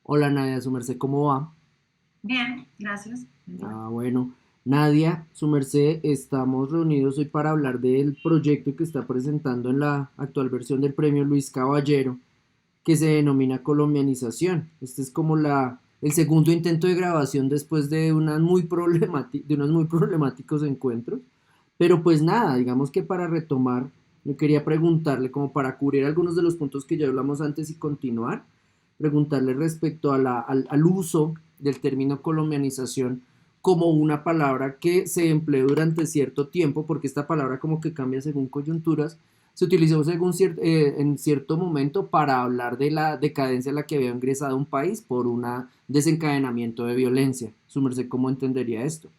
Hola Nadia, su merced, ¿cómo va? Bien, gracias. Bueno, Nadia, su merced, estamos reunidos hoy para hablar del proyecto que está presentando en la actual versión del premio Luis Caballero, que se denomina colombianización. Este es como el segundo intento de grabación después de de unos muy problemáticos encuentros. Pero pues nada, digamos que para retomar, yo quería preguntarle, como para cubrir algunos de los puntos que ya hablamos antes y continuar, preguntarle respecto a al uso del término colombianización como una palabra que se empleó durante cierto tiempo, porque esta palabra como que cambia según coyunturas, se utilizó en cierto momento para hablar de la decadencia en la que había ingresado un país por un desencadenamiento de violencia. Su merced, ¿cómo entendería esto?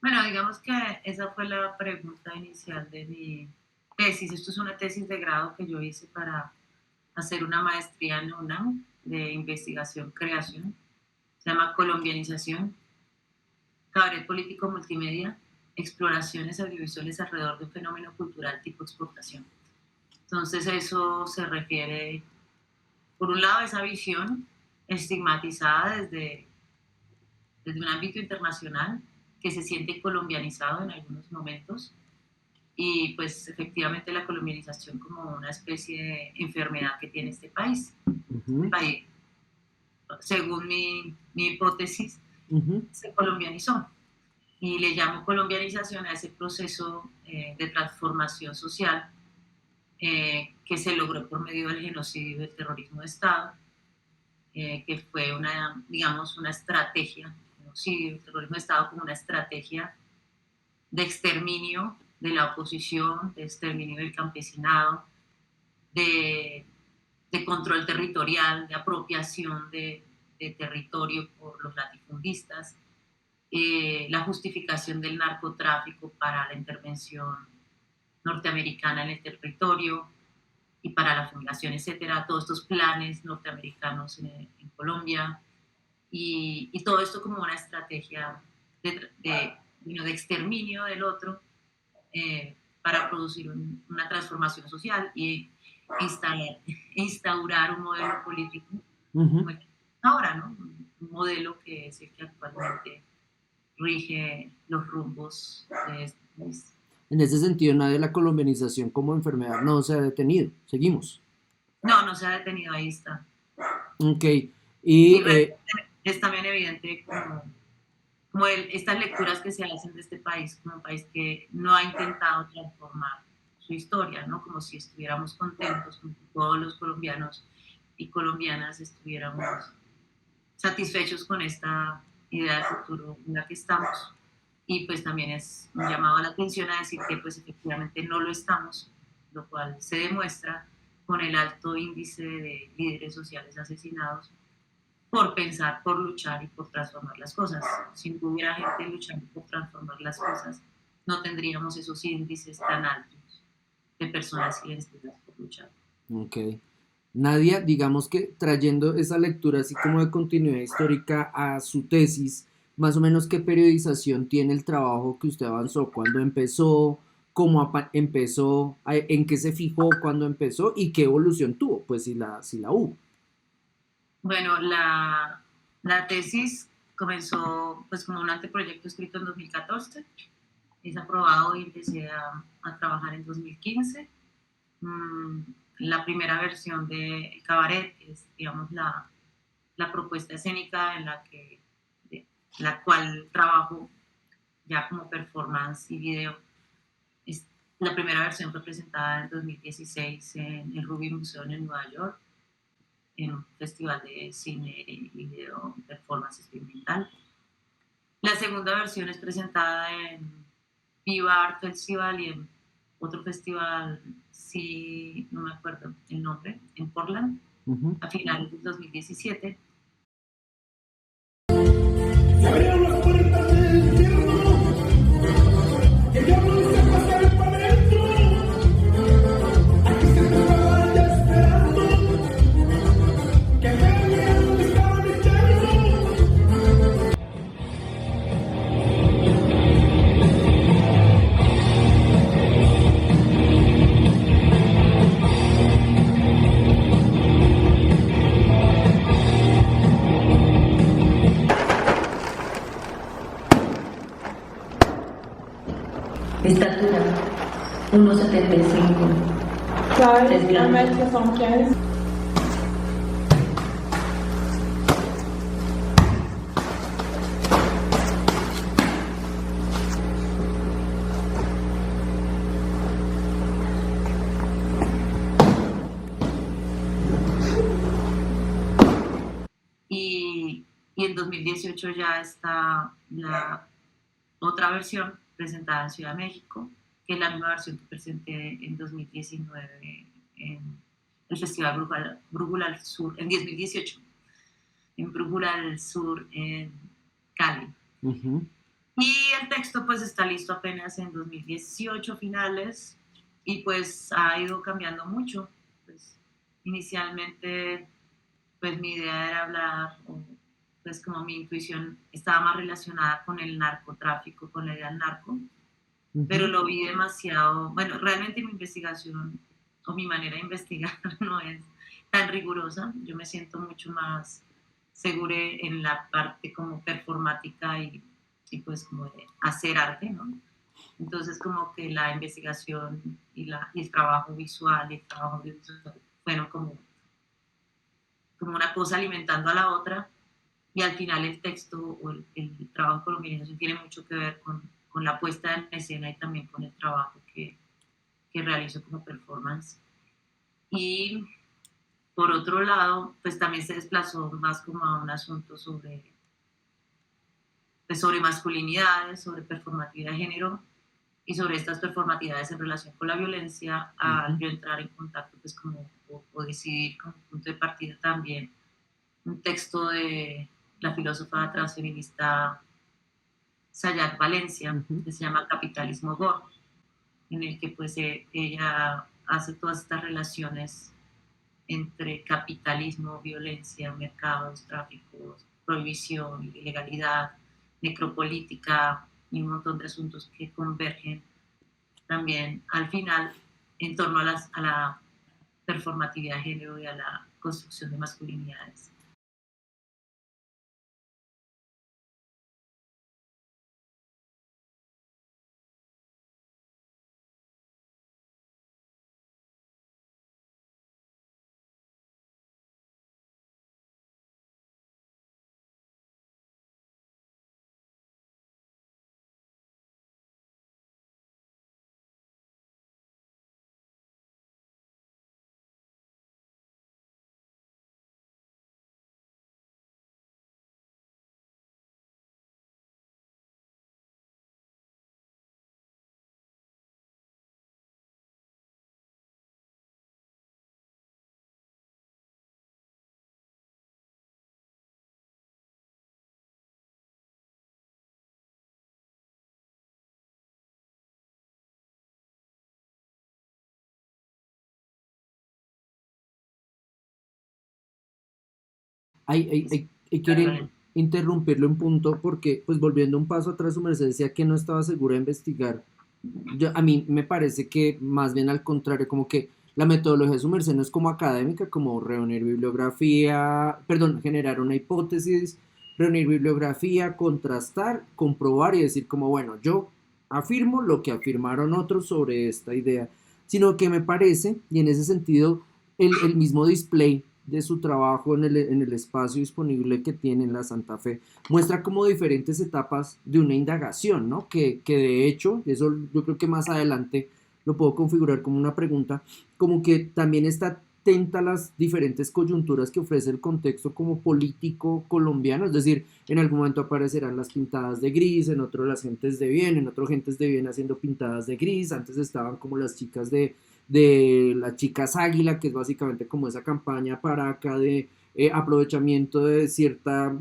Bueno, digamos que esa fue la pregunta inicial de mi tesis. Esto es una tesis de grado que yo hice para hacer una maestría en la UNAM de investigación-creación. Se llama Colombianización, Cabaret Político Multimedia, Exploraciones audiovisuales alrededor de un fenómeno cultural tipo exportación. Entonces eso se refiere, por un lado, a esa visión estigmatizada desde un ámbito internacional que se siente colombianizado en algunos momentos y pues efectivamente la colombianización como una especie de enfermedad que tiene este país. Este Ujú, país, según mi hipótesis, ujú. se colombianizó y le llamo colombianización a ese proceso de transformación social que se logró por medio del genocidio y del terrorismo de Estado, que fue digamos, una estrategia, genocidio y terrorismo de Estado como una estrategia de exterminio de la oposición, de exterminio del campesinado, de, de control territorial, de apropiación de territorio por los latifundistas, la justificación del narcotráfico para la intervención norteamericana en el territorio y para la fumigación, etcétera, todos estos planes norteamericanos en Colombia y todo esto como una estrategia de exterminio del otro para producir una transformación social y instalar, instaurar un modelo político Ujú. como el que ahora, ¿no? Un modelo que es el que actualmente rige los rumbos de este país. En ese sentido, nadie de la colombianización como enfermedad no se ha detenido. Seguimos. No, no se ha detenido, ahí está. Ok. Y Y es también evidente como estas lecturas que se hacen de este país como un país que no ha intentado transformar su historia, ¿no? Como si estuviéramos contentos, como si todos los colombianos y colombianas estuviéramos satisfechos con esta idea de futuro en la que estamos. Y pues también es un llamado a la atención a decir que pues efectivamente no lo estamos, lo cual se demuestra con el alto índice de líderes sociales asesinados por pensar, por luchar y por transformar las cosas. Si no hubiera gente luchando por transformar las cosas, no tendríamos esos índices tan altos de personas silenciadas por luchar. Ok. Nadia, digamos que trayendo esa lectura así como de continuidad histórica a su tesis, más o menos qué periodización tiene el trabajo que usted avanzó, cuándo empezó, empezó, en qué se fijó cuando empezó y qué evolución tuvo, pues si la hubo. Bueno, la tesis comenzó pues como un anteproyecto escrito en 2014, es aprobado y empecé a trabajar en 2015. Mm, la primera versión de Cabaret es, digamos, la propuesta escénica en de, la cual trabajo ya como performance y video. Es, la primera versión fue presentada en 2016 en el Ruby Museum en Nueva York, en un festival de cine y video performance experimental. La segunda versión es presentada en Viva Art Festival y en otro festival, sí, no me acuerdo el nombre, en Portland, Ujú. a finales del 2017. Se abrieron las puertas del infierno, que ya no hice pasar para adentro. Aquí se te vaya esperando, que venga donde estaba mi infierno. América-75. Y en 2018 ya está la otra versión presentada en Ciudad de México, que es la misma versión que presenté en 2019 en el Festival Brújula al Sur, en 2018, en Brújula al Sur en Cali. Ujú. Y el texto pues está listo apenas en 2018 finales y pues ha ido cambiando mucho. Pues, inicialmente pues mi idea era hablar, o, pues como mi intuición estaba más relacionada con el narcotráfico, con la idea del narco, pero lo vi demasiado, bueno, realmente mi investigación o mi manera de investigar no es tan rigurosa, yo me siento mucho más segura en la parte como performática y pues como de hacer arte, ¿no? Entonces como que la investigación y el trabajo visual y el trabajo audiovisual fueron como una cosa alimentando a la otra, y al final el texto o el trabajo de colombianización tiene mucho que ver con la puesta en escena y también con el trabajo que realizo como performance. Y por otro lado, pues también se desplazó más como a un asunto sobre masculinidades, sobre performatividad de género y sobre estas performatividades en relación con la violencia, al yo entrar en contacto pues como, o decidir como punto de partida también un texto de la filósofa transfeminista Sayat Valencia, que se llama Capitalismo Gore, en el que pues ella hace todas estas relaciones entre capitalismo, violencia, mercados, tráficos, prohibición, ilegalidad, necropolítica y un montón de asuntos que convergen también al final en torno a la performatividad de género y a la construcción de masculinidades. Quiero interrumpirle un punto porque, pues volviendo un paso atrás, su merced decía que no estaba segura de investigar. A mí me parece que más bien al contrario, como que la metodología de su merced no es como académica, como reunir bibliografía, perdón, generar una hipótesis, reunir bibliografía, contrastar, comprobar y decir como, bueno, yo afirmo lo que afirmaron otros sobre esta idea, sino que me parece, y en ese sentido, el mismo display de su trabajo en el espacio disponible que tiene en la Santa Fe, muestra como diferentes etapas de una indagación, ¿no? Que de hecho, eso yo creo que más adelante lo puedo configurar como una pregunta, como que también está atenta a las diferentes coyunturas que ofrece el contexto como político colombiano, es decir, en algún momento aparecerán las pintadas de gris, en otro las gentes de bien, en otro gentes de bien haciendo pintadas de gris, antes estaban como las chicas de las chicas águila, que es básicamente como esa campaña para acá de aprovechamiento de cierta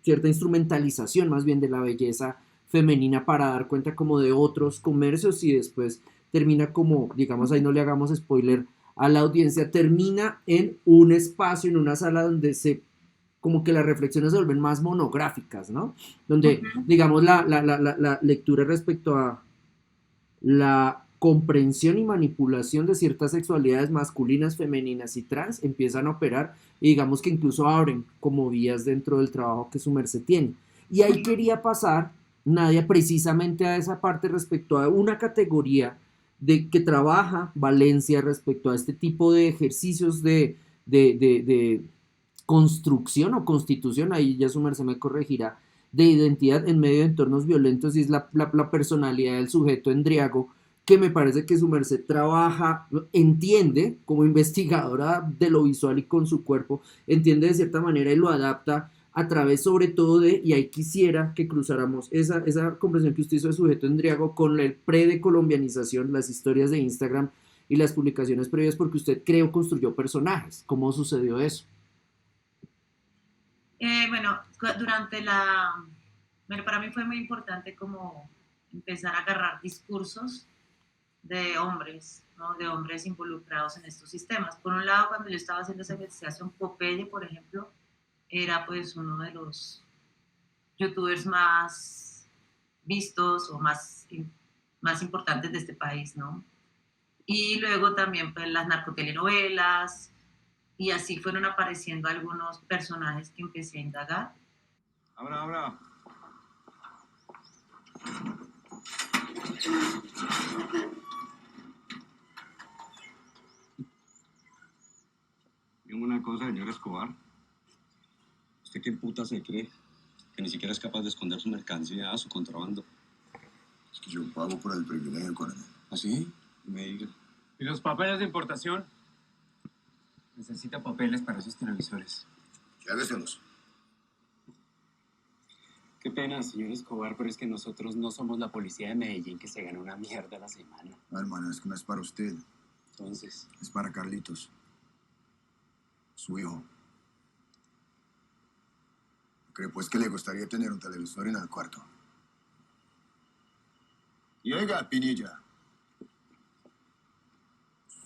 instrumentalización más bien de la belleza femenina para dar cuenta como de otros comercios, y después termina como, digamos, ahí no le hagamos spoiler a la audiencia, termina en un espacio, en una sala donde como que las reflexiones se vuelven más monográficas, ¿no? Donde, digamos, la lectura respecto a la comprensión y manipulación de ciertas sexualidades masculinas, femeninas y trans empiezan a operar, y digamos que incluso abren como vías dentro del trabajo que su merced tiene. Y ahí quería pasar, Nadia, precisamente a esa parte respecto a una categoría de que trabaja Valencia respecto a este tipo de ejercicios de construcción o constitución, ahí ya su merced me corregirá, de identidad en medio de entornos violentos, y es la personalidad del sujeto endriago, que me parece que su merced trabaja, entiende como investigadora de lo visual y con su cuerpo, entiende de cierta manera y lo adapta a través sobre todo de, y ahí quisiera que cruzáramos esa comprensión que usted hizo de sujeto endriago con el pre de colombianización, las historias de Instagram y las publicaciones previas, porque usted creo construyó personajes. ¿Cómo sucedió eso? Bueno, bueno, para mí fue muy importante como empezar a agarrar discursos de hombres, ¿no? De hombres involucrados en estos sistemas. Por un lado, cuando yo estaba haciendo esa investigación, Popeye, por ejemplo, era pues uno de los youtubers más vistos o más importantes de este país, ¿no? Y luego también pues, las narcotelenovelas, y así fueron apareciendo algunos personajes que empecé a indagar. Abra. Dígame una cosa, señor Escobar. ¿Usted qué puta se cree? Que ni siquiera es capaz de esconder su mercancía, su contrabando. Es que yo pago por el privilegio, coronel. ¿Ah, sí? Me diga. ¿Y los papeles de importación? Necesita papeles para esos televisores. Lléveselos. Qué pena, señor Escobar, pero es que nosotros no somos la policía de Medellín que se gana una mierda a la semana. No, hermano, es que no es para usted. Entonces, Es para Carlitos. Su hijo. ¿Cree pues que le gustaría tener un televisor en el cuarto? Y oiga, Pinilla.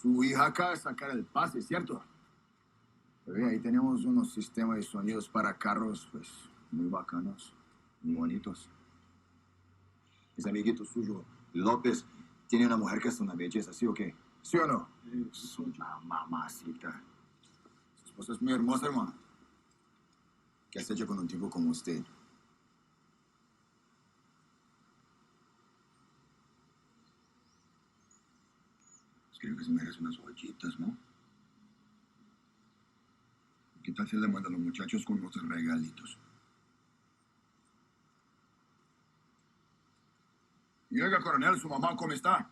Su hija acaba de sacar el pase, ¿cierto? Pero ahí tenemos unos sistemas de sonidos para carros, pues, muy bacanos, muy bonitos. Ese amiguito suyo, López, tiene una mujer que es una belleza, ¿sí o qué? ¿Sí o no? Es una mamacita. Su esposa es muy hermosa, hermano. ¿Qué has hecho con un tipo como usted? Creo que se merece unas joyitas, ¿no? ¿Qué tal si le mandan a los muchachos con unos regalitos? Y oiga, coronel, ¿su mamá cómo está?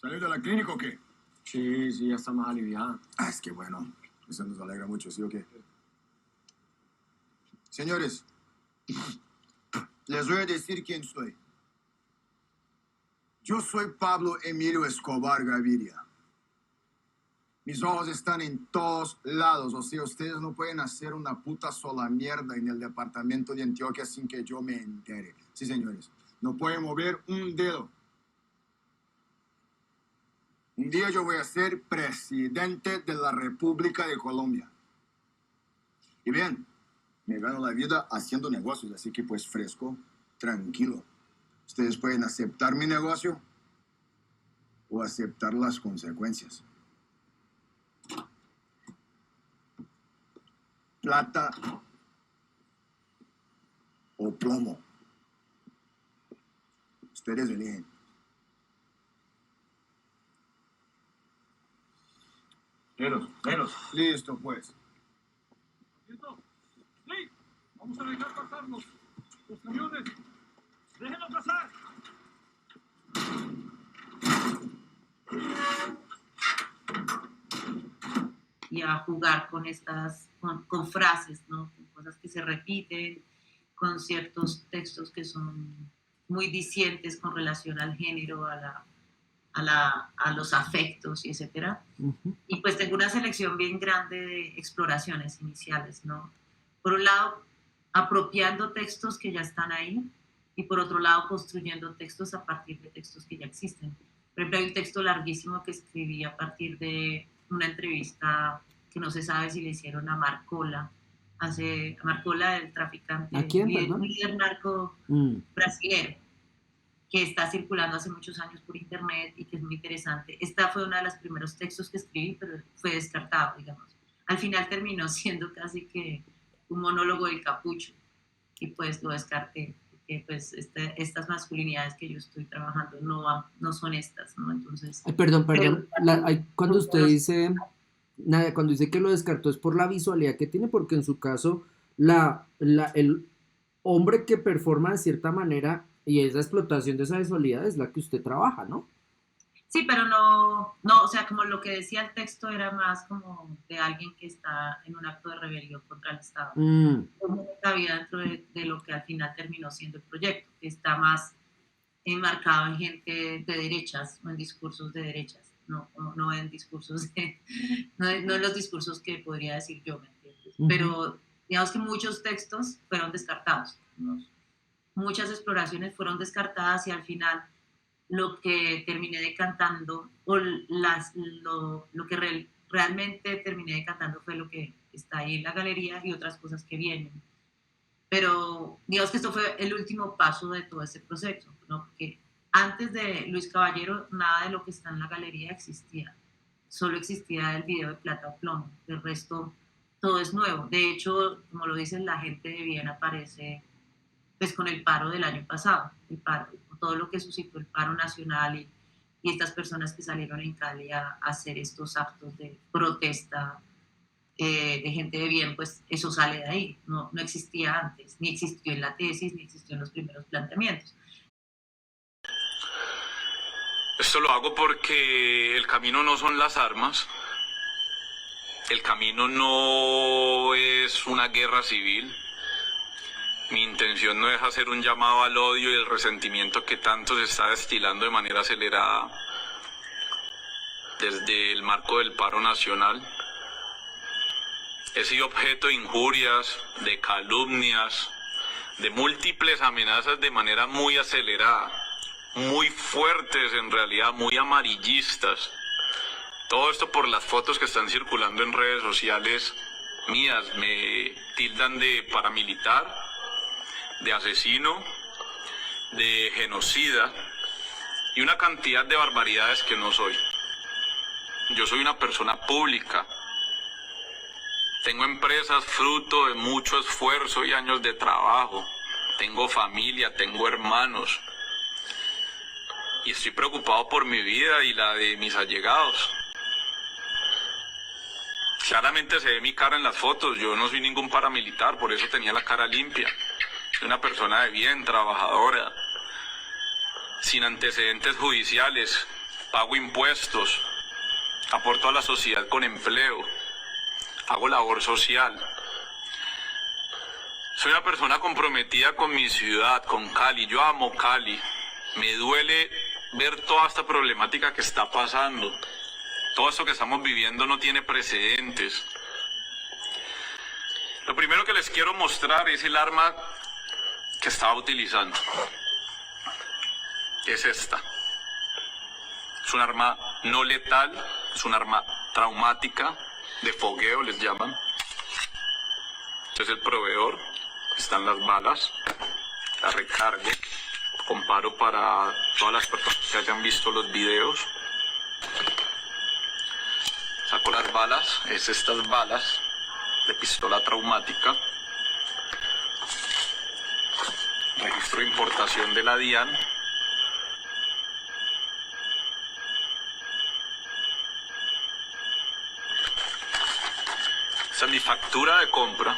¿Salió de la clínica o qué? sí, ya está más aliviada. Ah, es que bueno, eso nos alegra mucho, ¿sí o qué? Señores, les voy a decir quién soy. Yo soy Pablo Emilio Escobar Gaviria. Mis ojos están en todos lados, o sea, ustedes no pueden hacer una puta sola mierda en el departamento de Antioquia sin que yo me entere. Sí, señores, no pueden mover un dedo. Un día yo voy a ser presidente de la República de Colombia. Y bien, me gano la vida haciendo negocios, así que pues fresco, tranquilo. Ustedes pueden aceptar mi negocio o aceptar las consecuencias. Plata o plomo. Ustedes eligen. Velos. Listo, pues. ¿Listo? Sí, vamos a dejar pasarnos los camiones. Déjenlo pasar. Y a jugar con con frases, ¿no? Con cosas que se repiten, con ciertos textos que son muy dicientes con relación al género, a los afectos, y etcétera. Y pues tengo una selección bien grande de exploraciones iniciales, ¿no? Por un lado, apropiando textos que ya están ahí, y por otro lado, construyendo textos a partir de textos que ya existen. Por ejemplo, hay un texto larguísimo que escribí a partir de una entrevista que no se sabe si le hicieron a Marcola, Marcola, el traficante, ¿A quién, perdón? líder narco brasileño, que está circulando hace muchos años por internet y que es muy interesante. Esta fue uno de los primeros textos que escribí, pero fue descartado, digamos. Al final terminó siendo casi que un monólogo del capucho, y pues lo descarté. porque pues estas masculinidades que yo estoy trabajando no son estas, ¿no? Entonces... Ay, perdón, cuando usted dice, Nadia, cuando dice que lo descartó es por la visualidad que tiene, porque en su caso el hombre que performa de cierta manera y esa explotación de esa visualidad es la que usted trabaja, ¿no? Sí, pero o sea, como lo que decía el texto era más como de alguien que está en un acto de rebelión contra el Estado. Como cabía dentro de lo que al final terminó siendo el proyecto, que está más enmarcado en gente de derechas o en discursos de derechas, no en discursos no en los discursos que podría decir yo, ¿me entiendes? Pero digamos que muchos textos fueron descartados, ¿no? Muchas exploraciones fueron descartadas y al final lo que terminé decantando, o lo que realmente terminé decantando fue lo que está ahí en la galería y otras cosas que vienen. Pero digamos que esto fue el último paso de todo ese proceso, ¿no? Porque antes de Luis Caballero, nada de lo que está en la galería existía. Solo existía el video de Plata o Plomo. El resto, todo es nuevo. De hecho, como lo dicen, la gente de bien aparece pues con el paro del año pasado, el paro, todo lo que suscitó el paro nacional y estas personas que salieron en Cali a hacer estos actos de protesta de gente de bien, pues eso sale de ahí, no existía antes, ni existió en la tesis, ni existió en los primeros planteamientos. Esto lo hago porque el camino no son las armas, el camino no es una guerra civil. Mi intención no es hacer un llamado al odio y el resentimiento que tanto se está destilando de manera acelerada desde el marco del paro nacional. He sido objeto de injurias, de calumnias, de múltiples amenazas de manera muy acelerada, muy fuertes en realidad, muy amarillistas. Todo esto por las fotos que están circulando en redes sociales mías. Me tildan de paramilitar, de asesino, de genocida y una cantidad de barbaridades que no soy. Yo soy una persona pública. Tengo empresas fruto de mucho esfuerzo y años de trabajo. Tengo familia, tengo hermanos. Y estoy preocupado por mi vida y la de mis allegados. Claramente se ve mi cara en las fotos. Yo no soy ningún paramilitar, por eso tenía la cara limpia. Soy una persona de bien, trabajadora, sin antecedentes judiciales, pago impuestos, aporto a la sociedad con empleo, hago labor social. Soy una persona comprometida con mi ciudad, con Cali. Yo amo Cali. Me duele ver toda esta problemática que está pasando. Todo esto que estamos viviendo no tiene precedentes. Lo primero que les quiero mostrar es el arma que estaba utilizando. Es esta. Es un arma no letal, es un arma traumática, de fogueo les llaman. Este es el proveedor, están las balas, la recargo, comparo para todas las personas que hayan visto los videos. Saco las balas, es estas balas de pistola traumática. Registro de importación de la DIAN. Esta es mi factura de compra.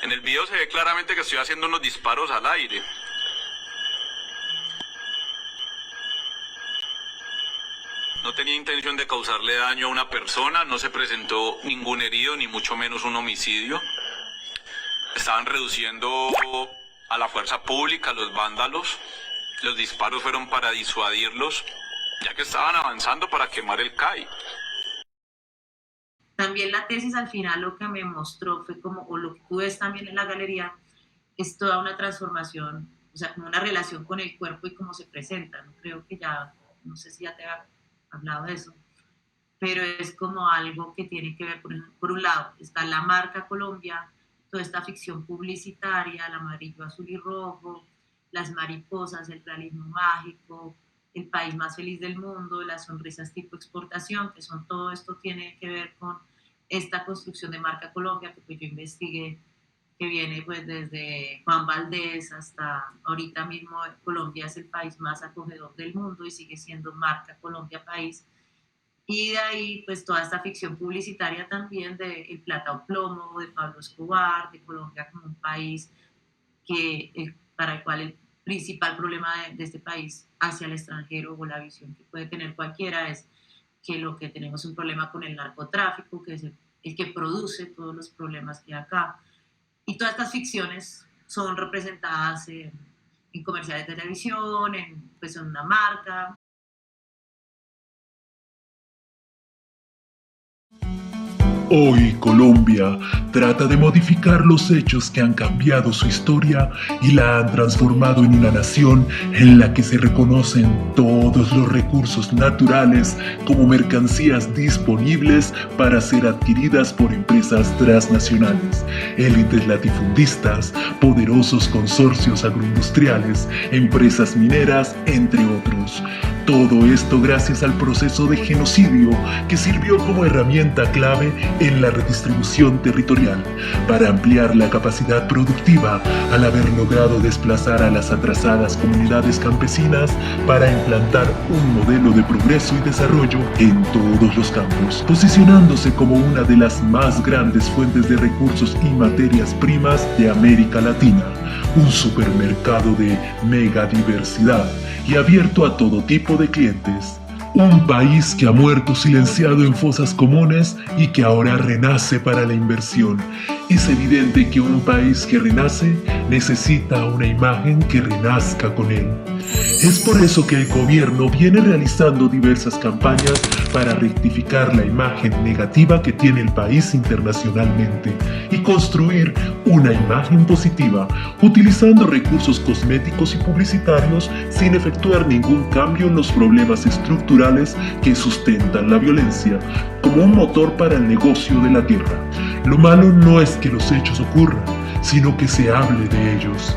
En el video se ve claramente que estoy haciendo unos disparos al aire. No tenía intención de causarle daño a una persona, no se presentó ningún herido, ni mucho menos un homicidio. Estaban reduciendo a la fuerza pública, a los vándalos. Los disparos fueron para disuadirlos, ya que estaban avanzando para quemar el CAI. También la tesis al final lo que me mostró fue como, o lo que tú ves también en la galería, es toda una transformación, o sea, como una relación con el cuerpo y cómo se presenta. ¿No? Creo que ya, no sé si ya te he hablado de eso, pero es como algo que tiene que ver, por un lado, está la marca Colombia, toda esta ficción publicitaria, el amarillo, azul y rojo, las mariposas, el realismo mágico, el país más feliz del mundo, las sonrisas tipo exportación, que son todo esto tiene que ver con esta construcción de marca Colombia, que pues yo investigué, que viene pues desde Juan Valdés hasta ahorita mismo. Colombia es el país más acogedor del mundo y sigue siendo marca Colombia país. Y de ahí pues toda esta ficción publicitaria también de El Plata o Plomo, de Pablo Escobar, de Colombia como un país para el cual el principal problema de este país hacia el extranjero, o la visión que puede tener cualquiera, es que lo que tenemos es un problema con el narcotráfico, que es el que produce todos los problemas que hay acá. Y todas estas ficciones son representadas en comerciales de televisión, pues en una marca. Hoy Colombia trata de modificar los hechos que han cambiado su historia y la han transformado en una nación en la que se reconocen todos los recursos naturales como mercancías disponibles para ser adquiridas por empresas transnacionales, élites latifundistas, poderosos consorcios agroindustriales, empresas mineras, entre otros. Todo esto gracias al proceso de genocidio que sirvió como herramienta clave en la redistribución territorial para ampliar la capacidad productiva al haber logrado desplazar a las atrasadas comunidades campesinas para implantar un modelo de progreso y desarrollo en todos los campos, posicionándose como una de las más grandes fuentes de recursos y materias primas de América Latina, un supermercado de megadiversidad y abierto a todo tipo de clientes. Un país que ha muerto silenciado en fosas comunes y que ahora renace para la inversión. Es evidente que un país que renace necesita una imagen que renazca con él. Es por eso que el gobierno viene realizando diversas campañas para rectificar la imagen negativa que tiene el país internacionalmente y construir una imagen positiva, utilizando recursos cosméticos y publicitarios sin efectuar ningún cambio en los problemas estructurales que sustentan la violencia, como un motor para el negocio de la guerra. Lo malo no es que los hechos ocurran, sino que se hable de ellos.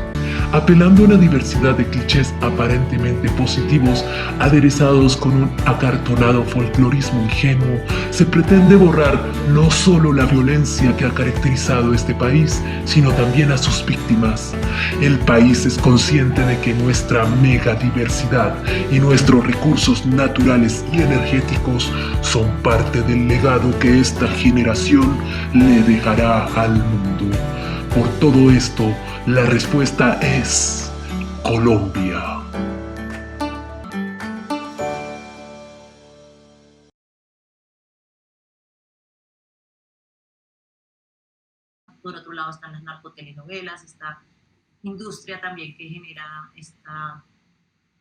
Apelando a una diversidad de clichés aparentemente positivos, aderezados con un acartonado folclorismo ingenuo, se pretende borrar no solo la violencia que ha caracterizado este país, sino también a sus víctimas. El país es consciente de que nuestra megadiversidad y nuestros recursos naturales y energéticos son parte del legado que esta generación le dejará al mundo. Por todo esto, la respuesta es Colombia. Por otro lado están las narcotelenovelas, esta industria también que genera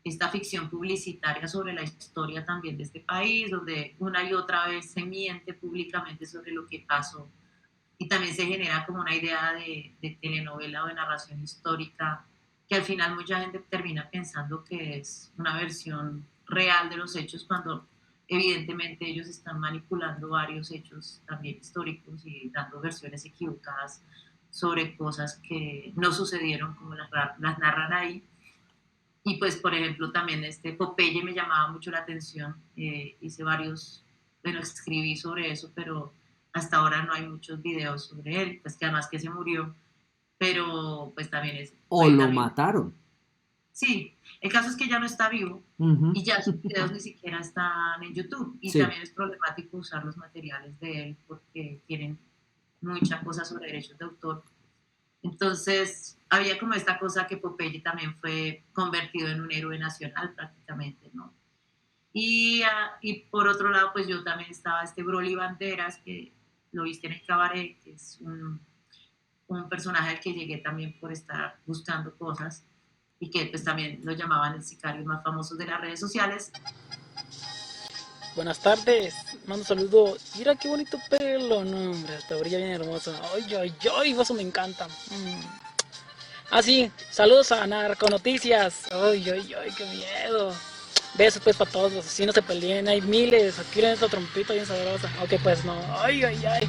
esta ficción publicitaria sobre la historia también de este país, donde una y otra vez se miente públicamente sobre lo que pasó. Y también se genera como una idea de telenovela o de narración histórica, que al final mucha gente termina pensando que es una versión real de los hechos, cuando evidentemente ellos están manipulando varios hechos también históricos y dando versiones equivocadas sobre cosas que no sucedieron como las narran ahí. Y pues, por ejemplo, también Popeye me llamaba mucho la atención, hice varios, escribí sobre eso, pero hasta ahora no hay muchos videos sobre él, pues que además que se murió, pero pues también es... O lo mataron. Sí, el caso es que ya no está vivo y ya sus videos ni siquiera están en YouTube, y Sí. también es problemático usar los materiales de él porque tienen muchas cosas sobre derechos de autor. Entonces había como esta cosa que Popeye también fue convertido en un héroe nacional prácticamente, ¿no? Y por otro lado, pues yo también estaba Broly Banderas, que lo viste en el cabaret, que es un personaje al que llegué también por estar buscando cosas, y que pues también lo llamaban el sicario más famoso de las redes sociales. Buenas tardes, mando saludos. Mira qué bonito pelo, no hombre, hasta brilla bien hermoso. Ay, ay, ay, eso me encanta. Ah, sí, saludos a Narconoticias. Ay, ay, ay, qué miedo. Besos pues para todos los asesinos, se peleen, hay miles. Aquí en esta trompita bien sabrosa. Ok, pues no, ay, ay, ay.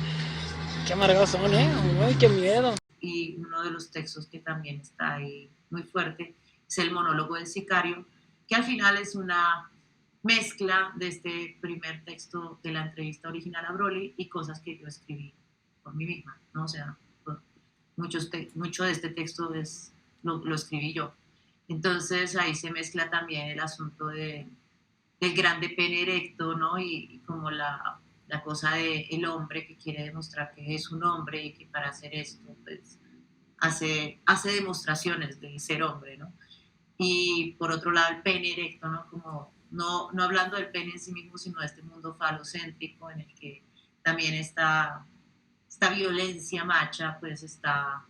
Qué amargados son, ay, qué miedo. Y uno de los textos que también está ahí muy fuerte es el monólogo del sicario, que al final es una mezcla de este primer texto de la entrevista original a Broly y cosas que yo escribí por mí misma, ¿no? O sea, mucho de este texto lo escribí yo. Entonces ahí se mezcla también el asunto del grande pene erecto, ¿no? Y como la cosa del hombre que quiere demostrar que es un hombre y que para hacer esto, pues, hace demostraciones de ser hombre, ¿no? Y por otro lado el pene erecto, ¿no? Como no hablando del pene en sí mismo, sino de este mundo falocéntrico en el que también esta violencia macha, pues está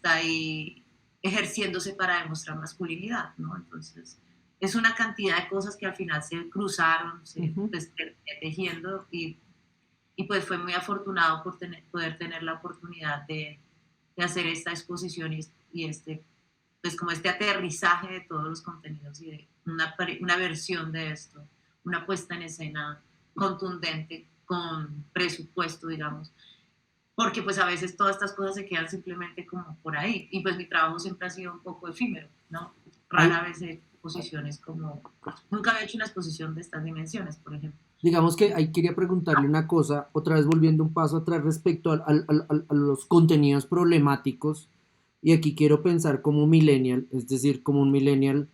ahí ejerciéndose para demostrar masculinidad, ¿no? Entonces, es una cantidad de cosas que al final se cruzaron, pues, tejiendo y pues fue muy afortunado por poder tener la oportunidad de hacer esta exposición y pues como este aterrizaje de todos los contenidos y de una versión de esto, una puesta en escena contundente con presupuesto, digamos, porque pues a veces todas estas cosas se quedan simplemente como por ahí y pues mi trabajo siempre ha sido un poco efímero, ¿no? Rara vez he hecho exposiciones nunca había hecho una exposición de estas dimensiones, por ejemplo. Digamos que ahí quería preguntarle una cosa, otra vez volviendo un paso atrás respecto a los contenidos problemáticos, y aquí quiero pensar como millennial, es decir, como un millennial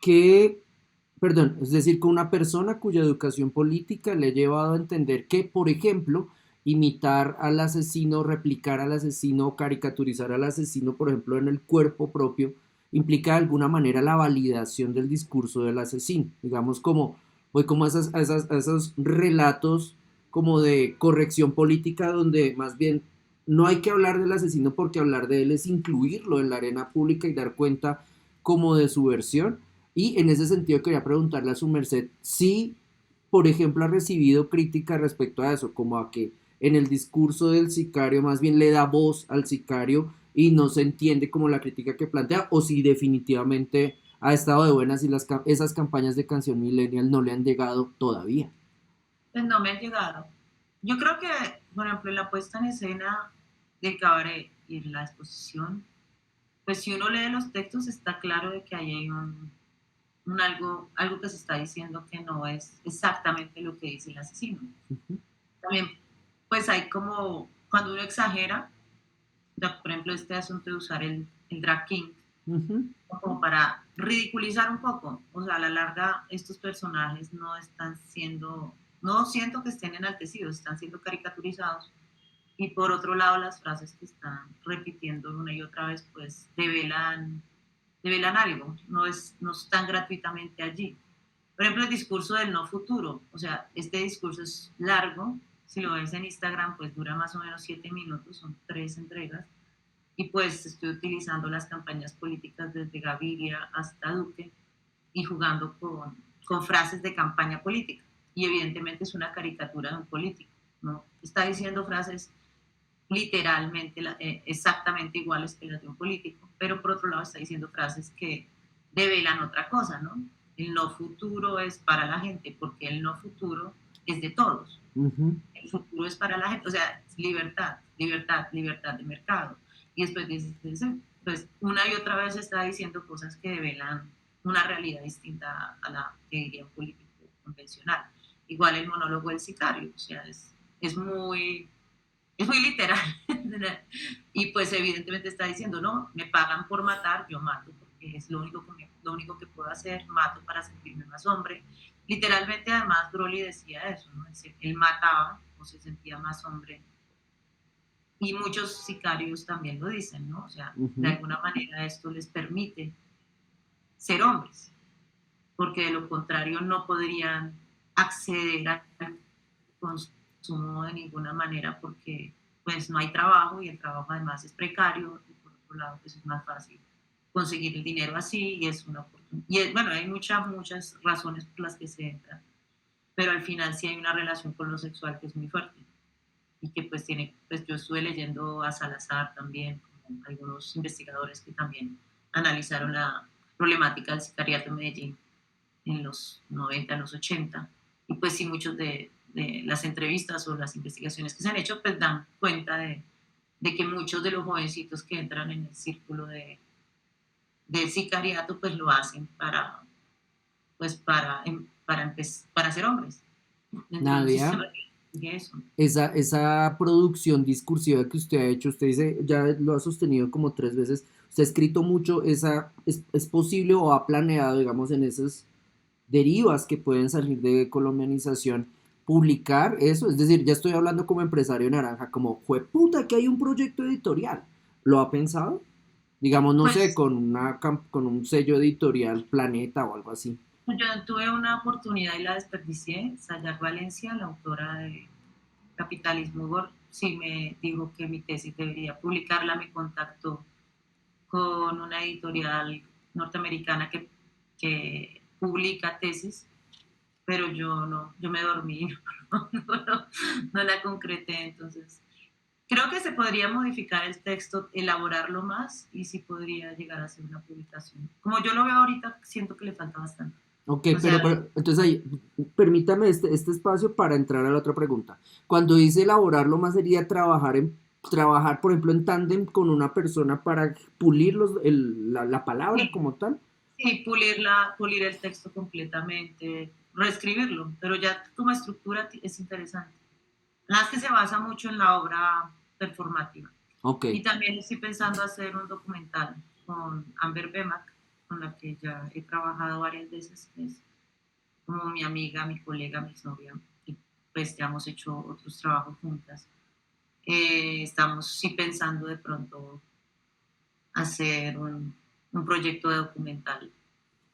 es decir, con una persona cuya educación política le ha llevado a entender que, por ejemplo, imitar al asesino, replicar al asesino o caricaturizar al asesino, por ejemplo, en el cuerpo propio, implica de alguna manera la validación del discurso del asesino. Digamos, voy como a esos relatos como de corrección política donde más bien no hay que hablar del asesino porque hablar de él es incluirlo en la arena pública y dar cuenta como de su versión. Y en ese sentido quería preguntarle a su merced si, por ejemplo, ha recibido crítica respecto a eso, como a que en el discurso del sicario más bien le da voz al sicario y no se entiende como la crítica que plantea, o si definitivamente ha estado de buenas y esas campañas de Canción Millennial no le han llegado todavía. Pues no me han llegado. Yo creo que, por ejemplo, en la puesta en escena del cabaret y en la exposición, pues si uno lee los textos está claro de que ahí hay algo que se está diciendo que no es exactamente lo que dice el asesino. También, pues hay como, cuando uno exagera, por ejemplo, este asunto de usar el drag king, como para ridiculizar un poco. O sea, a la larga, estos personajes no siento que estén enaltecidos, están siendo caricaturizados. Y por otro lado, las frases que están repitiendo una y otra vez, pues develan algo, no están gratuitamente allí. Por ejemplo, el discurso del no futuro, o sea, este discurso es largo, si lo ves en Instagram, pues dura más o menos 7 minutos, son 3 entregas, y pues estoy utilizando las campañas políticas desde Gaviria hasta Duque y jugando con frases de campaña política, y evidentemente es una caricatura de un político, ¿no? Está diciendo frases literalmente exactamente iguales que las de un político, pero por otro lado está diciendo frases que develan otra cosa, ¿no? El no futuro es para la gente, porque el no futuro es de todos. El futuro es para la gente, o sea, libertad de mercado. Y después dice, pues una y otra vez está diciendo cosas que develan una realidad distinta a la que diría un político convencional. Igual el monólogo del sicario, o sea, es muy literal. Y pues evidentemente está diciendo, no, me pagan por matar, yo mato, porque es lo único que puedo hacer, mato para sentirme más hombre. Literalmente, además, Broly decía eso, ¿no? Es decir, él mataba o se sentía más hombre. Y muchos sicarios también lo dicen, ¿no? O sea, de alguna manera esto les permite ser hombres, porque de lo contrario no podrían acceder al consumo de ninguna manera porque pues no hay trabajo y el trabajo además es precario y por otro lado pues es más fácil conseguir el dinero así y es una oportunidad. Y bueno, hay muchas razones por las que se entra, pero al final sí hay una relación con lo sexual que es muy fuerte y que pues yo estuve leyendo a Salazar también, como algunos investigadores que también analizaron la problemática del sicariato en Medellín en los 90, en los 80, y pues sí muchos de las entrevistas o las investigaciones que se han hecho pues dan cuenta de que muchos de los jovencitos que entran en el círculo del sicariato pues lo hacen para pues para ser hombres. Entonces, Nadia, y eso. esa producción discursiva que usted ha hecho, usted dice, ya lo ha sostenido como 3 veces, usted ha escrito mucho, ¿es posible o ha planeado, digamos, en esas derivas que pueden salir de colombianización, publicar eso? Es decir, ya estoy hablando como empresario naranja, como, jueputa, que hay un proyecto editorial. ¿Lo ha pensado? Digamos, no sé, Pues con un sello editorial Planeta o algo así. yo tuve una oportunidad y la desperdicié. Sayar Valencia, la autora de Capitalismo Gordo, sí me dijo que mi tesis debería publicarla, me contactó con una editorial norteamericana que publica tesis, pero yo no, yo me dormí, no la concreté, entonces creo que se podría modificar el texto, elaborarlo más y sí podría llegar a ser una publicación. Como yo lo veo ahorita, siento que le falta bastante. Ok, O sea, entonces ahí, permítame este espacio para entrar a la otra pregunta. Cuando dice elaborarlo más sería trabajar, por ejemplo, en tándem con una persona para pulir la palabra sí, como tal. sí, pulir el texto completamente, reescribirlo, pero ya como estructura es interesante. Las que se basa mucho en la obra performativa. Ok, Y también estoy pensando hacer un documental con Amber Bemak, con la que ya he trabajado varias veces, es como mi amiga, mi colega, mi novia, y pues ya hemos hecho otros trabajos juntas. Estamos sí pensando de pronto hacer un proyecto de documental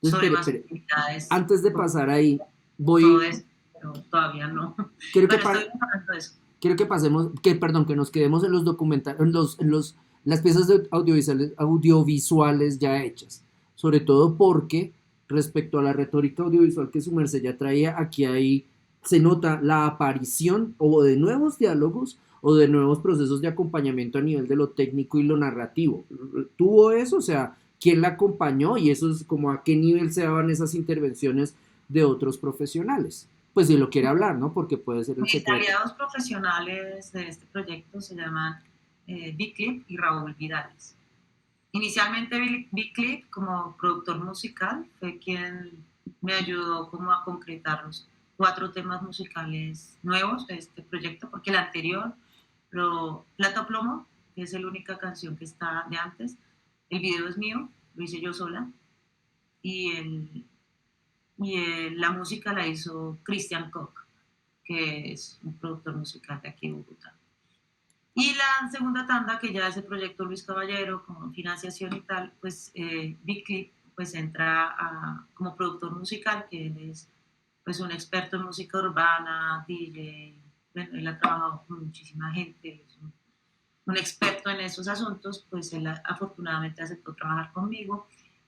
entonces sobre espere. masculinidades, Antes de pasar ahí, todo voy, eso, pero todavía no. quiero que, Pero estoy hablando de eso. quiero que pasemos, perdón, que nos quedemos en los documentales, las piezas de audiovisuales ya hechas. Sobre todo porque respecto a la retórica audiovisual que su merced ya traía, aquí se nota la aparición o de nuevos diálogos o de nuevos procesos de acompañamiento a nivel de lo técnico y lo narrativo. ¿Tuvo eso? O sea, ¿quién la acompañó? Y eso es como a qué nivel se daban esas intervenciones de otros profesionales. Pues si lo quiere hablar, ¿no? Porque puede ser el Mis secreto. aliados profesionales de este proyecto se llaman Big Clip y Raúl Vidales. Inicialmente Big Clip como productor musical fue quien me ayudó como a concretar los 4 temas musicales nuevos de este proyecto, porque el anterior, Plata o Plomo, que es la única canción que está de antes, el video es mío, lo hice yo sola, y, la música la hizo Christian Koch, que es un productor musical de aquí de Bogotá. Y la segunda tanda, que ya es el proyecto Luis Caballero, con financiación y tal, pues Big Clip pues entra como productor musical, que él es pues un experto en música urbana, DJ, bueno, él ha trabajado con muchísima gente, es un experto en esos asuntos, pues él afortunadamente aceptó trabajar conmigo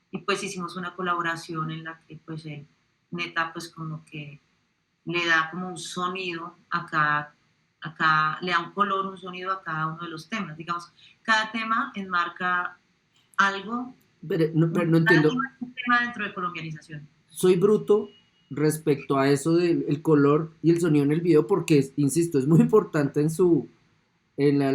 y pues hicimos una colaboración en la que pues él neta pues como que le da como un sonido acá le da un color, un sonido a cada uno de los temas. Digamos, cada tema enmarca algo, Pero no cada entiendo. tema es un tema dentro de colombianización. Soy bruto respecto a eso del el color y el sonido en el video porque, insisto, es muy importante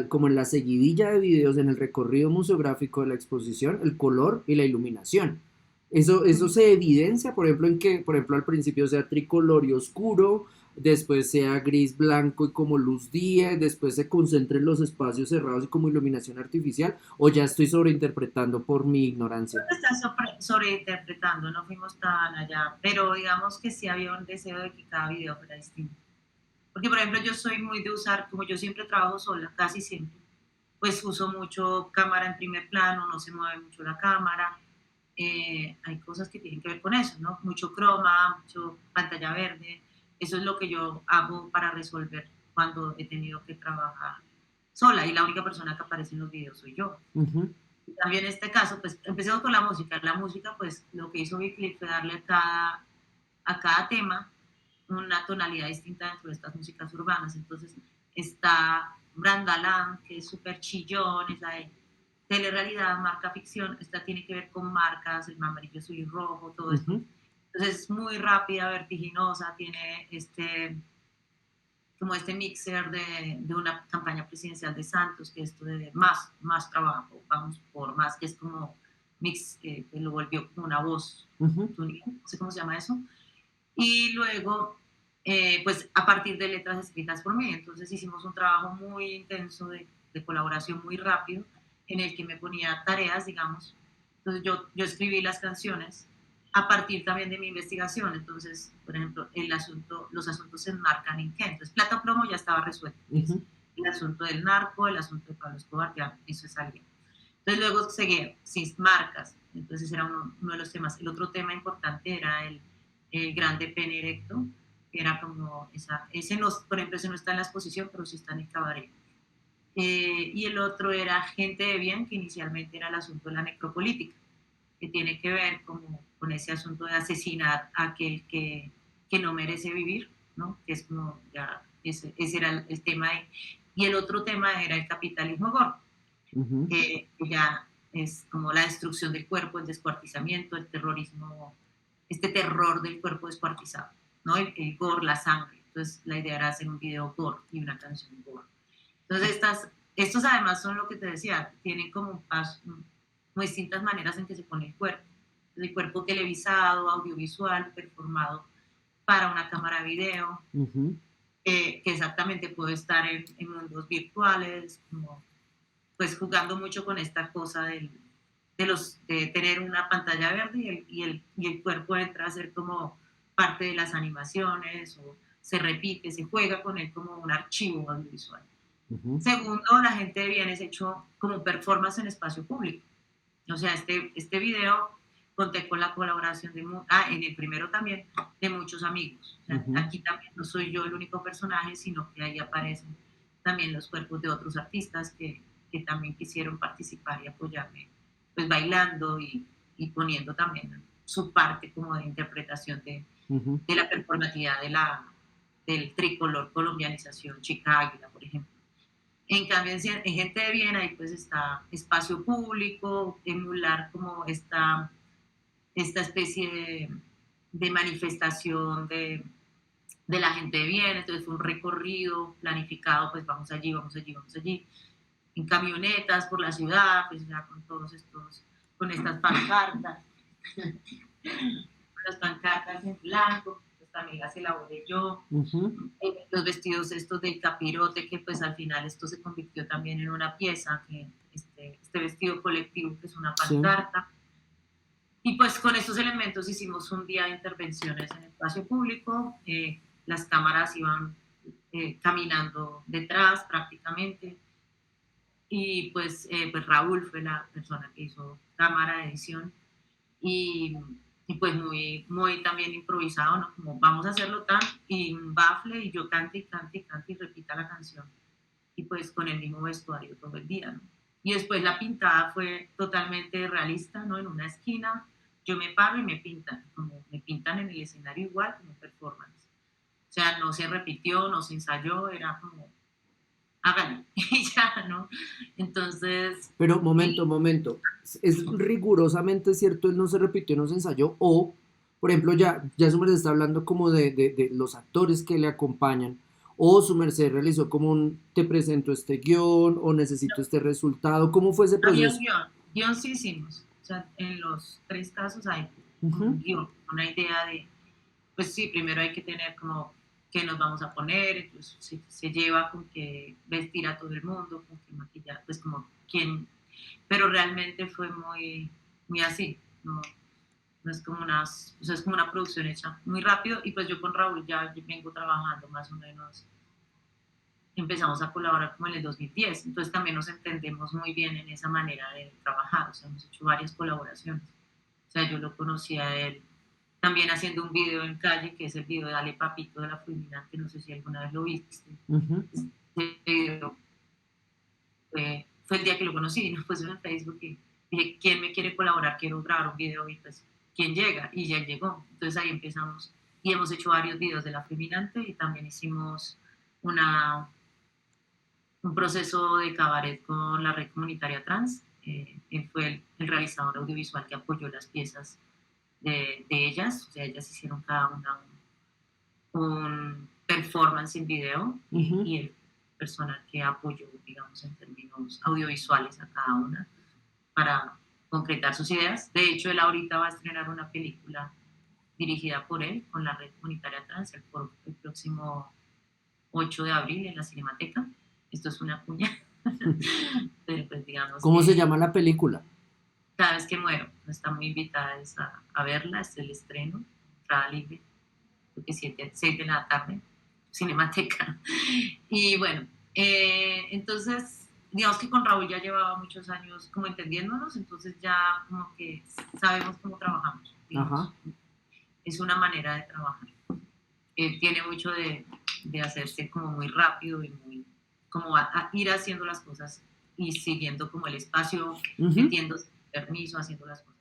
como en la seguidilla de videos, en el recorrido museográfico de la exposición, el color y la iluminación. Eso se evidencia, por ejemplo, en que, por ejemplo, al principio sea tricolor y oscuro, después sea gris, blanco y como luz día, después se concentre en los espacios cerrados y como iluminación artificial, o ya estoy sobreinterpretando por mi ignorancia. Está sobreinterpretando, no fuimos tan allá, pero digamos que sí había un deseo de que cada video fuera distinto. Porque, por ejemplo, yo soy muy de usar, como yo siempre trabajo sola, casi siempre, pues uso mucho cámara en primer plano, no se mueve mucho la cámara. Hay cosas que tienen que ver con eso, ¿no? Mucho croma, mucho pantalla verde. Eso es lo que yo hago para resolver cuando he tenido que trabajar sola y la única persona que aparece en los videos soy yo. Ujú. También en este caso, pues empecemos con la música. La música, pues lo que hizo Big Clip fue darle a cada tema una tonalidad distinta dentro de estas músicas urbanas. Entonces está Brandalán, que es súper chillón, esa de telerrealidad, marca ficción. Esta tiene que ver con marcas, el amarillo, azul y rojo, todo esto. Ujú. Entonces es muy rápida, vertiginosa, tiene como este mixer de una campaña presidencial de Santos, que es esto de más trabajo, vamos por más, que es como lo volvió como una voz, Ujú. no sé cómo se llama eso. Y luego, pues a partir de letras escritas por mí, entonces hicimos un trabajo muy intenso de colaboración muy rápido, en el que me ponía tareas, digamos. Entonces yo escribí las canciones a partir también de mi investigación. Entonces, por ejemplo, los asuntos se enmarcan en qué. Entonces, Plata Plomo ya estaba resuelto. Ujú. El asunto del narco, el asunto de Pablo Escobar, ya eso es alguien. Entonces luego seguía, sin marcas. Entonces era uno de los temas. El otro tema importante era el grande pene erecto, que era como ese no, por ejemplo, ese no está en la exposición, pero sí está en el cabaret. Y el otro era Gente de Bien, que inicialmente era el asunto de la necropolítica, que tiene que ver como con ese asunto de asesinar a aquel que no merece vivir, ¿no? Que es como ya, ese era el tema. Y el otro tema era el capitalismo gore, Ujú. que ya es como la destrucción del cuerpo, el descuartizamiento, el terrorismo, este terror del cuerpo descuartizado, ¿no? El gore, la sangre. Entonces la idea era hacer un video gore y una canción gore. Entonces estos además son lo que te decía, tienen como como distintas maneras en que se pone el cuerpo. El cuerpo televisado, audiovisual, performado para una cámara de video, Ujú. que exactamente puede estar en mundos virtuales, como pues jugando mucho con esta cosa de tener una pantalla verde y el cuerpo entra a ser como parte de las animaciones o se repite, se juega con él como un archivo audiovisual. Ujú. Segundo, la gente de bien es hecho como performance en espacio público. O sea, este video conté con la colaboración en el primero también, de muchos amigos. O sea, Ujú. aquí también no soy yo el único personaje, sino que ahí aparecen también los cuerpos de otros artistas que también quisieron participar y apoyarme, pues bailando y poniendo también su parte como de interpretación Ujú. de la performatividad del tricolor colombianización Chica Águila, por ejemplo. En cambio, en Gente de Bien, ahí pues está espacio público, emular como esta especie de manifestación de la gente de bien. Entonces fue un recorrido planificado, pues vamos allí, vamos allí, vamos allí, en camionetas por la ciudad, pues ya con con estas pancartas, con las pancartas en blanco, pues también las elaboré yo. Ujú. Los vestidos estos del capirote, que pues al final esto se convirtió también en una pieza, que este vestido colectivo que es una Sí. pancarta. Y pues con estos elementos hicimos un día de intervenciones en el espacio público, las cámaras iban caminando detrás prácticamente, y pues Raúl fue la persona que hizo cámara de edición, y, y pues muy también improvisado, ¿no? Como vamos a hacerlo tan, y un bafle, y yo cante y cante y cante y repita la canción, y pues con el mismo vestuario todo el día, ¿no? Y después la pintada fue totalmente realista, ¿no? En una esquina, yo me paro y me pintan, como me pintan en el escenario igual como performance. O sea, no se repitió, no se ensayó, era como, hágale, y ya, ¿no? Entonces, Pero momento. ¿Es rigurosamente cierto, él no se repitió, no se ensayó? O, por ejemplo, ya su merced está hablando como de los actores que le acompañan. O su merced realizó como te presento este guión, o necesito este resultado. ¿Cómo fue ese había un proceso? guión sí hicimos. O sea, en los 3 casos hay Ujú. un guión, una idea de, pues sí, primero hay que tener como qué nos vamos a poner, entonces se lleva con que vestir a todo el mundo, con que maquillar, pues como quién, pero realmente fue muy así, no es como o sea, es como una producción hecha muy rápido, y pues yo con Raúl ya vengo trabajando más o menos, empezamos a colaborar como en el 2010, entonces también nos entendemos muy bien en esa manera de trabajar, o sea, hemos hecho varias colaboraciones. O sea, yo lo conocí a él también haciendo un video en calle, que es el video de Dale Papito de la Fulminante, no sé si alguna vez lo viste. Ujú. Ese video fue el día que lo conocí, nos puso en Facebook y dije, ¿quién me quiere colaborar? Quiero grabar un video, y pues, ¿quién llega? Y ya llegó. Entonces ahí empezamos y hemos hecho varios videos de la Fulminante, y también hicimos un proceso de cabaret con la red comunitaria trans. Él fue el realizador audiovisual que apoyó las piezas de ellas, o sea, ellas hicieron cada una un performance en video, Ujú. y el personal que apoyó, digamos, en términos audiovisuales a cada una para concretar sus ideas. De hecho, él ahorita va a estrenar una película dirigida por él, con la Red Comunitaria Trans, el próximo 8 de abril en la Cinemateca. Esto es una cuña, pero pues digamos ¿Cómo que se llama la película? Cada vez que muero, están muy invitadas a verla, es el estreno, entrada libre, creo que 6 de la tarde, Cinemateca. Y bueno, entonces, digamos que con Raúl ya llevaba muchos años como entendiéndonos, entonces ya como que sabemos cómo trabajamos, digamos. Ajá. Es una manera de trabajar. Tiene mucho de hacerse como muy rápido y muy, como a ir haciendo las cosas y siguiendo como el espacio, Ujú. metiéndose permiso, haciendo las cosas.